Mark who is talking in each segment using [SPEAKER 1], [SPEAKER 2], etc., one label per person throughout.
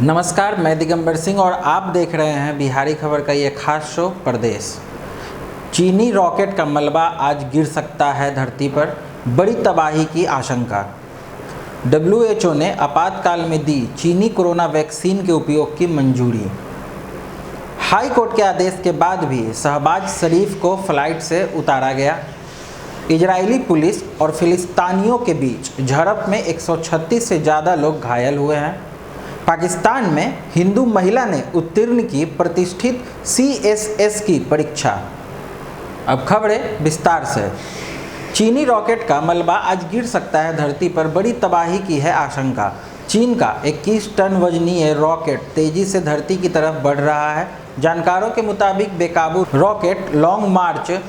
[SPEAKER 1] नमस्कार, मैं दिगंबर सिंह और आप देख रहे हैं बिहारी खबर का ये खास शो प्रदेश। चीनी रॉकेट का मलबा आज गिर सकता है धरती पर, बड़ी तबाही की आशंका। WHO ने आपातकाल में दी चीनी कोरोना वैक्सीन के उपयोग की मंजूरी। हाई कोर्ट के आदेश के बाद भी शहबाज शरीफ को फ्लाइट से उतारा गया। इजरायली पुलिस और फिलिस्तीनियों के बीच झड़प में 136 से ज़्यादा लोग घायल हुए हैं। पाकिस्तान में हिंदू महिला ने उत्तीर्ण की प्रतिष्ठित CSS की परीक्षा। अब खबरें विस्तार से। चीनी रॉकेट का मलबा आज गिर सकता है धरती पर, बड़ी तबाही की है आशंका। चीन का 21 टन वजनीय रॉकेट तेजी से धरती की तरफ बढ़ रहा है। जानकारों के मुताबिक बेकाबू रॉकेट लॉन्ग मार्च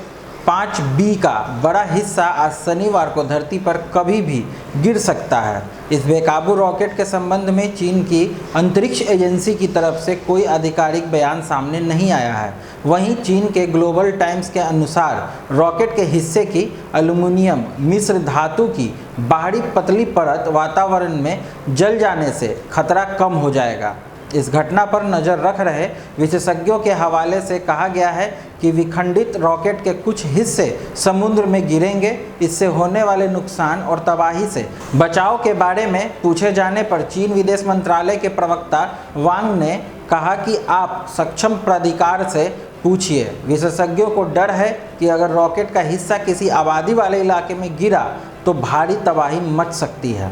[SPEAKER 1] 5B का बड़ा हिस्सा आज शनिवार को धरती पर कभी भी गिर सकता है। इस बेकाबू रॉकेट के संबंध में चीन की अंतरिक्ष एजेंसी की तरफ से कोई आधिकारिक बयान सामने नहीं आया है। वहीं चीन के ग्लोबल टाइम्स के अनुसार रॉकेट के हिस्से की एल्यूमीनियम मिश्र धातु की बाहरी पतली परत वातावरण में जल जाने से खतरा कम हो जाएगा। इस घटना पर नज़र रख रहे विशेषज्ञों के हवाले से कहा गया है कि विखंडित रॉकेट के कुछ हिस्से समुद्र में गिरेंगे। इससे होने वाले नुकसान और तबाही से बचाव के बारे में पूछे जाने पर चीन विदेश मंत्रालय के प्रवक्ता वांग ने कहा कि आप सक्षम प्राधिकार से पूछिए। विशेषज्ञों को डर है कि अगर रॉकेट का हिस्सा किसी आबादी वाले इलाके में गिरा तो भारी तबाही मच सकती है।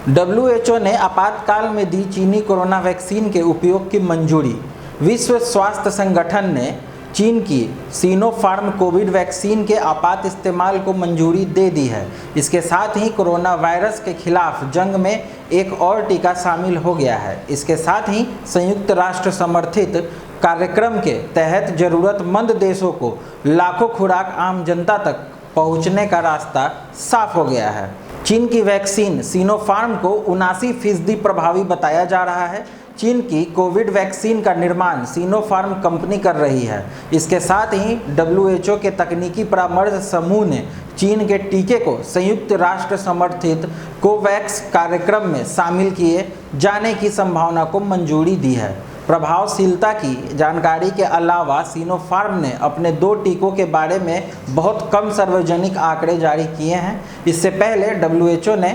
[SPEAKER 1] WHO ने आपातकाल में दी चीनी कोरोना वैक्सीन के उपयोग की मंजूरी। विश्व स्वास्थ्य संगठन ने चीन की सिनोफार्म कोविड वैक्सीन के आपात इस्तेमाल को मंजूरी दे दी है। इसके साथ ही कोरोना वायरस के खिलाफ जंग में एक और टीका शामिल हो गया है। इसके साथ ही संयुक्त राष्ट्र समर्थित कार्यक्रम के तहत ज़रूरतमंद देशों को लाखों खुराक आम जनता तक पहुँचने का रास्ता साफ हो गया है। चीन की वैक्सीन सिनोफार्म को 79% प्रभावी बताया जा रहा है। चीन की कोविड वैक्सीन का निर्माण सिनोफार्म कंपनी कर रही है। इसके साथ ही WHO के तकनीकी परामर्श समूह ने चीन के टीके को संयुक्त राष्ट्र समर्थित कोवैक्स कार्यक्रम में शामिल किए जाने की संभावना को मंजूरी दी है। प्रभावशीलता की जानकारी के अलावा सिनोफार्म ने अपने 2 टीकों के बारे में बहुत कम सार्वजनिक आंकड़े जारी किए हैं। इससे पहले WHO ने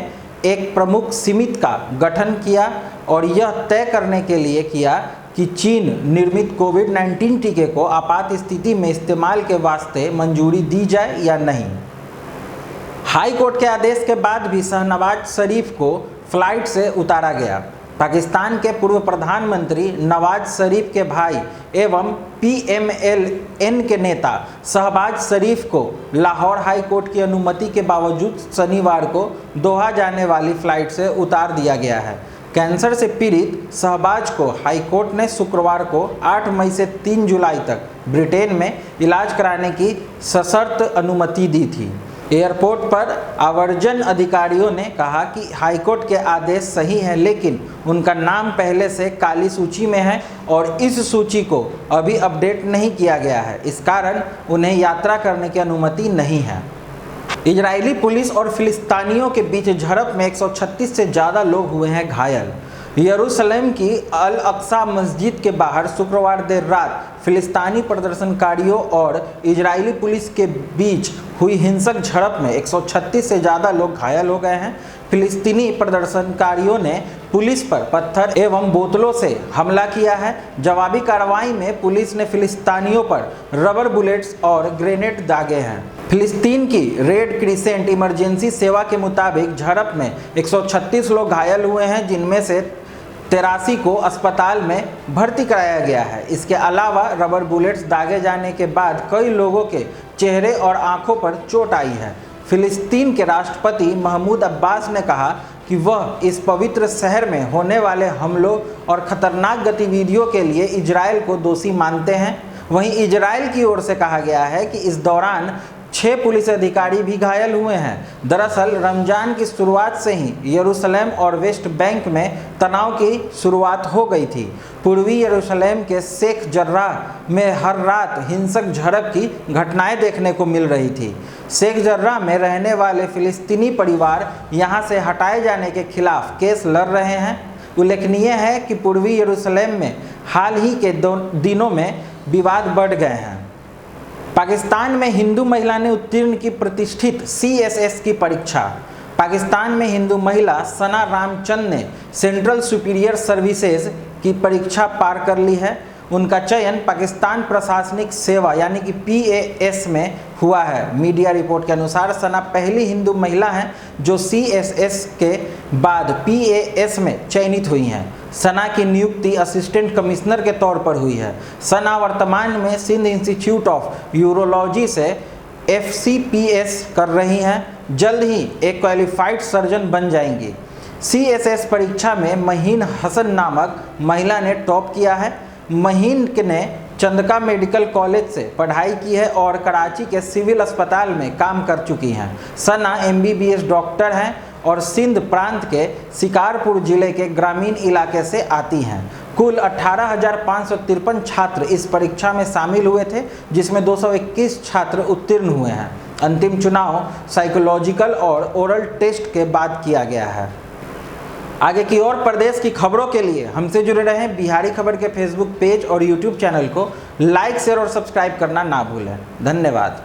[SPEAKER 1] एक प्रमुख समिति का गठन किया और यह तय करने के लिए किया कि चीन निर्मित कोविड-19 टीके को आपात स्थिति में इस्तेमाल के वास्ते मंजूरी दी जाए या नहीं। हाई कोर्ट के आदेश के बाद भी शहबाज शरीफ को फ्लाइट से उतारा गया। पाकिस्तान के पूर्व प्रधानमंत्री नवाज शरीफ के भाई एवं PMLN के नेता शहबाज शरीफ को लाहौर हाई कोर्ट की अनुमति के बावजूद शनिवार को दोहा जाने वाली फ्लाइट से उतार दिया गया है। कैंसर से पीड़ित शहबाज को हाई कोर्ट ने शुक्रवार को 8 मई से 3 जुलाई तक ब्रिटेन में इलाज कराने की सशर्त अनुमति दी थी। एयरपोर्ट पर आवर्जन अधिकारियों ने कहा कि हाईकोर्ट के आदेश सही हैं, लेकिन उनका नाम पहले से काली सूची में है और इस सूची को अभी अपडेट नहीं किया गया है। इस कारण उन्हें यात्रा करने की अनुमति नहीं है। इजरायली पुलिस और फिलिस्तीनियों के बीच झड़प में 136 से ज़्यादा लोग हुए हैं घायल। यरूशलेम की अल अक्सा मस्जिद के बाहर शुक्रवार देर रात फिलिस्तीनी प्रदर्शनकारियों और इजरायली पुलिस के बीच हुई हिंसक झड़प में 136 से ज़्यादा लोग घायल हो गए हैं। फिलिस्तीनी प्रदर्शनकारियों ने पुलिस पर पत्थर एवं बोतलों से हमला किया है। जवाबी कार्रवाई में पुलिस ने फिलिस्तीनियों पर रबर बुलेट्स और ग्रेनेड दागे हैं। फिलिस्तीन की रेड क्रिसेंट इमरजेंसी सेवा के मुताबिक झड़प में 136 लोग घायल हुए हैं, जिनमें से 83 को अस्पताल में भर्ती कराया गया है। इसके अलावा रबर बुलेट्स दागे जाने के बाद कई लोगों के चेहरे और आंखों पर चोट आई है। फिलिस्तीन के राष्ट्रपति महमूद अब्बास ने कहा कि वह इस पवित्र शहर में होने वाले हमलों और खतरनाक गतिविधियों के लिए इजराइल को दोषी मानते हैं। वहीं इजराइल की ओर से कहा गया है कि इस दौरान 6 पुलिस अधिकारी भी घायल हुए हैं। दरअसल रमजान की शुरुआत से ही यरूशलेम और वेस्ट बैंक में तनाव की शुरुआत हो गई थी। पूर्वी यरूशलेम के शेख जर्राह में हर रात हिंसक झड़प की घटनाएं देखने को मिल रही थी। शेख जर्राह में रहने वाले फिलिस्तीनी परिवार यहां से हटाए जाने के खिलाफ केस लड़ रहे हैं। उल्लेखनीय है कि पूर्वी यरूशलेम में हाल ही के दिनों में विवाद बढ़ गए हैं। पाकिस्तान में हिंदू महिला ने उत्तीर्ण की प्रतिष्ठित CSS की परीक्षा। पाकिस्तान में हिंदू महिला सना रामचंद ने सेंट्रल सुपीरियर सर्विसेज की परीक्षा पार कर ली है। उनका चयन पाकिस्तान प्रशासनिक सेवा यानी कि PAS में हुआ है। मीडिया रिपोर्ट के अनुसार सना पहली हिंदू महिला हैं जो CSS के बाद PAS में चयनित हुई हैं। सना की नियुक्ति असिस्टेंट कमिश्नर के तौर पर हुई है। सना वर्तमान में सिंध इंस्टीट्यूट ऑफ यूरोलॉजी से FCPS कर रही हैं। जल्द ही एक क्वालिफाइड सर्जन बन जाएंगी। CSS परीक्षा में महीन हसन नामक महिला ने टॉप किया है। महीन ने चंदका मेडिकल कॉलेज से पढ़ाई की है और कराची के सिविल अस्पताल में काम कर चुकी हैं। सना MBBS डॉक्टर हैं और सिंध प्रांत के शिकारपुर जिले के ग्रामीण इलाके से आती हैं। कुल 18,553 छात्र इस परीक्षा में शामिल हुए थे, जिसमें 221 छात्र उत्तीर्ण हुए हैं। अंतिम चुनाव साइकोलॉजिकल और ओरल टेस्ट के बाद किया गया है। आगे की और प्रदेश की खबरों के लिए हमसे जुड़े रहें। बिहारी खबर के फेसबुक पेज और यूट्यूब चैनल को लाइक, शेयर और सब्सक्राइब करना ना भूलें। धन्यवाद।